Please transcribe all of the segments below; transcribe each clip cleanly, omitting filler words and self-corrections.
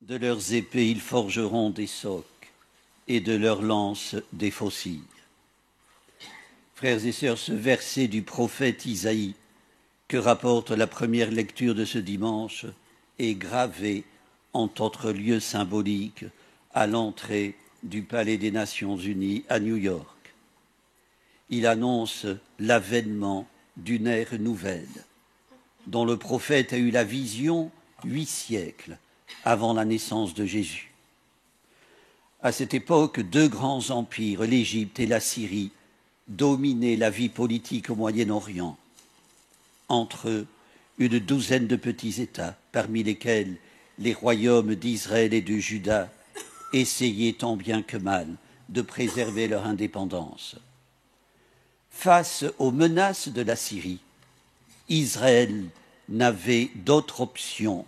De leurs épées ils forgeront des socs, et de leurs lances des faucilles. Frères et sœurs, ce verset du prophète Isaïe, que rapporte la première lecture de ce dimanche, est gravé en notre lieu symbolique à l'entrée du Palais des Nations Unies à New York. Il annonce l'avènement d'une ère nouvelle, dont le prophète a eu la vision 8 siècles avant la naissance de Jésus. À cette époque, deux grands empires, l'Égypte et la Syrie, dominaient la vie politique au Moyen-Orient. Entre eux, une douzaine de petits États, parmi lesquels les royaumes d'Israël et de Juda essayaient tant bien que mal de préserver leur indépendance. Face aux menaces de la Syrie, Israël n'avait d'autre option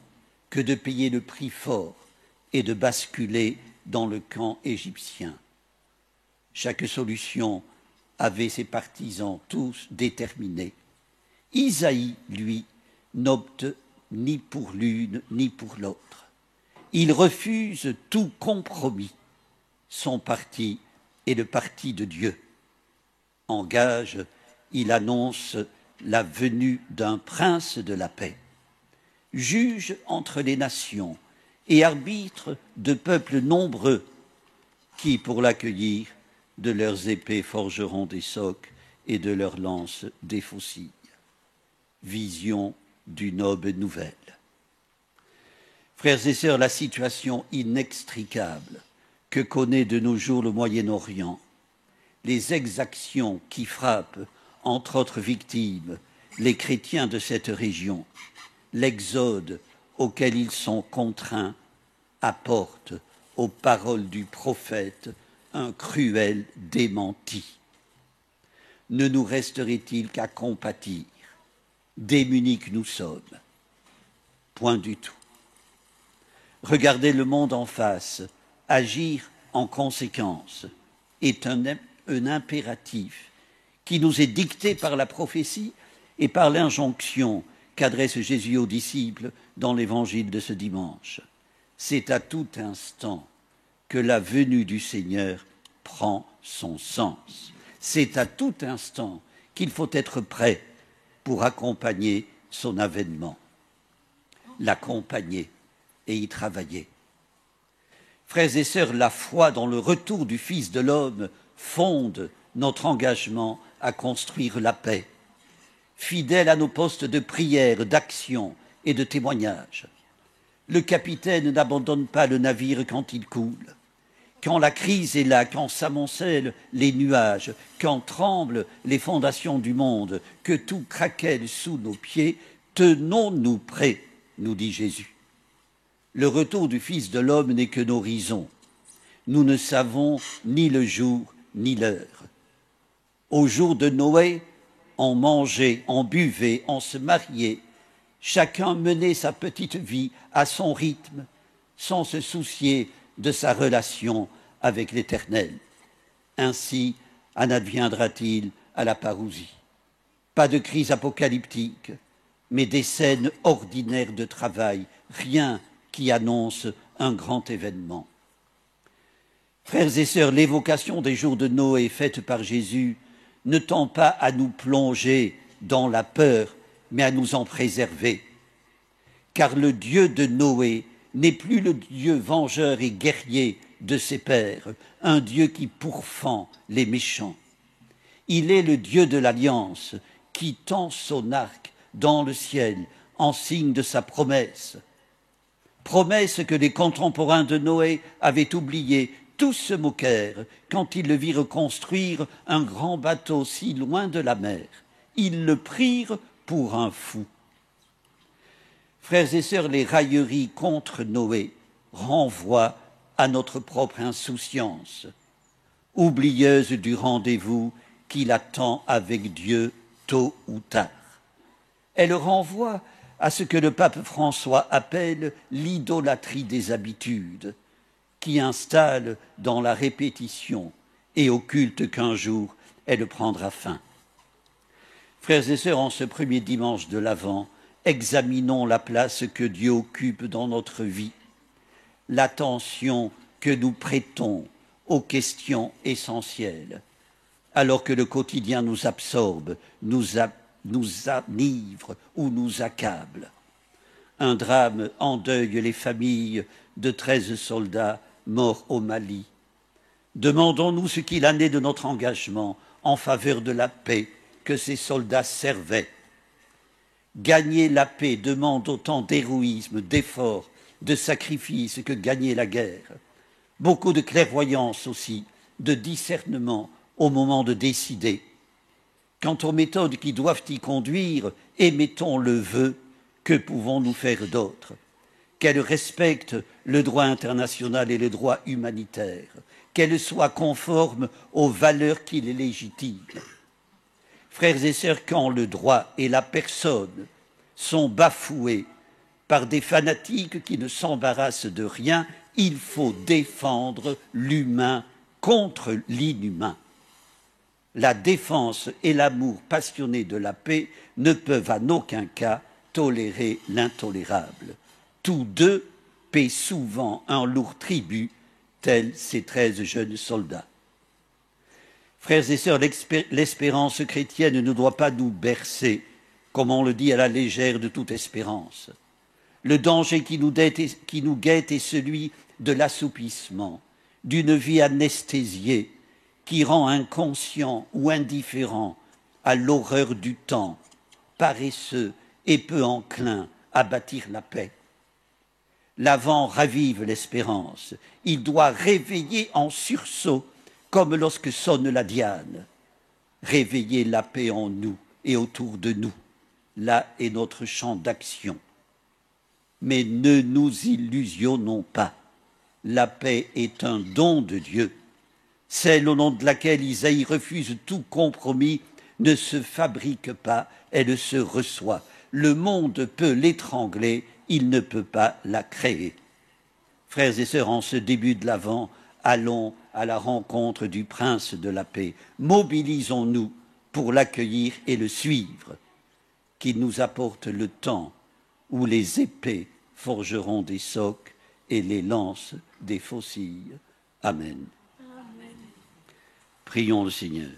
que de payer le prix fort et de basculer dans le camp égyptien. Chaque solution avait ses partisans tous déterminés. Isaïe, lui, n'opte ni pour l'une ni pour l'autre. Il refuse tout compromis. Son parti est le parti de Dieu. En gage, il annonce la venue d'un prince de la paix, juge entre les nations et arbitre de peuples nombreux qui, pour l'accueillir, de leurs épées forgeront des socs et de leurs lances des faucilles. Vision d'une aube nouvelle. Frères et sœurs, la situation inextricable que connaît de nos jours le Moyen-Orient, les exactions qui frappent, entre autres victimes, les chrétiens de cette région, l'exode auquel ils sont contraints apporte aux paroles du prophète un cruel démenti. Ne nous resterait-il qu'à compatir? Démunis que nous sommes. Point du tout. Regarder le monde en face, agir en conséquence, est un impératif qui nous est dicté par la prophétie et par l'injonction qu'adresse Jésus aux disciples dans l'évangile de ce dimanche. C'est à tout instant que la venue du Seigneur prend son sens. C'est à tout instant qu'il faut être prêt pour accompagner son avènement. L'accompagner et y travailler. Frères et sœurs, la foi dans le retour du Fils de l'homme fonde notre engagement à construire la paix, fidèle à nos postes de prière, d'action et de témoignage. Le capitaine n'abandonne pas le navire quand il coule. Quand la crise est là, quand s'amoncellent les nuages, quand tremblent les fondations du monde, que tout craquelle sous nos pieds, tenons-nous prêts, nous dit Jésus. Le retour du Fils de l'homme n'est que l'horizon. Nous ne savons ni le jour ni l'heure. Au jour de Noé, on mangeait, on buvait, on se mariait. Chacun menait sa petite vie à son rythme, sans se soucier de sa relation avec l'Éternel. Ainsi en adviendra-t-il à la parousie. Pas de crise apocalyptique, mais des scènes ordinaires de travail, rien qui annonce un grand événement. Frères et sœurs, l'évocation des jours de Noé faite par Jésus ne tend pas à nous plonger dans la peur, mais à nous en préserver. Car le Dieu de Noé n'est plus le Dieu vengeur et guerrier de ses pères, un Dieu qui pourfend les méchants. Il est le Dieu de l'alliance qui tend son arc dans le ciel en signe de sa promesse. Promesse que les contemporains de Noé avaient oubliée. Tous se moquèrent quand ils le virent construire un grand bateau si loin de la mer. Ils le prirent pour un fou. Frères et sœurs, les railleries contre Noé renvoient à notre propre insouciance, oublieuse du rendez-vous qui l'attend avec Dieu tôt ou tard. Elle renvoie à ce que le pape François appelle l'idolâtrie des habitudes, qui installe dans la répétition et occulte qu'un jour elle prendra fin. Frères et sœurs, en ce premier dimanche de l'Avent, examinons la place que Dieu occupe dans notre vie. l'attention que nous prêtons aux questions essentielles, alors que le quotidien nous absorbe, nous enivre ou nous accable. Un drame endeuille les familles de 13 soldats morts au Mali. Demandons-nous ce qu'il en est de notre engagement en faveur de la paix que ces soldats servaient. Gagner la paix demande autant d'héroïsme, d'effort, de sacrifice que gagner la guerre. Beaucoup de clairvoyance aussi, de discernement au moment de décider. Quant aux méthodes qui doivent y conduire, émettons le vœu, que pouvons-nous faire d'autre? Qu'elles respectent le droit international et le droit humanitaire, qu'elles soient conformes aux valeurs qui les légitiment. Frères et sœurs, quand le droit et la personne sont bafoués par des fanatiques qui ne s'embarrassent de rien, il faut défendre l'humain contre l'inhumain. La défense et l'amour passionné de la paix ne peuvent en aucun cas tolérer l'intolérable. Tous deux paient souvent un lourd tribut, tels ces 13 jeunes soldats. Frères et sœurs, l'espérance chrétienne ne doit pas nous bercer, comme on le dit à la légère de toute espérance. Le danger qui nous guette est celui de l'assoupissement, d'une vie anesthésiée qui rend inconscient ou indifférent à l'horreur du temps, paresseux et peu enclin à bâtir la paix. L'avant ravive l'espérance. Il doit réveiller en sursaut, comme lorsque sonne la diane. Réveiller la paix en nous et autour de nous. Là est notre champ d'action. Mais ne nous illusionnons pas. La paix est un don de Dieu. Celle au nom de laquelle Isaïe refuse tout compromis ne se fabrique pas, elle se reçoit. Le monde peut l'étrangler, il ne peut pas la créer. Frères et sœurs, en ce début de l'Avent, allons à la rencontre du Prince de la paix. Mobilisons-nous pour l'accueillir et le suivre. Qu'il nous apporte le temps où les épées forgeront des socs et les lances des faucilles. Amen. Amen. Prions le Seigneur.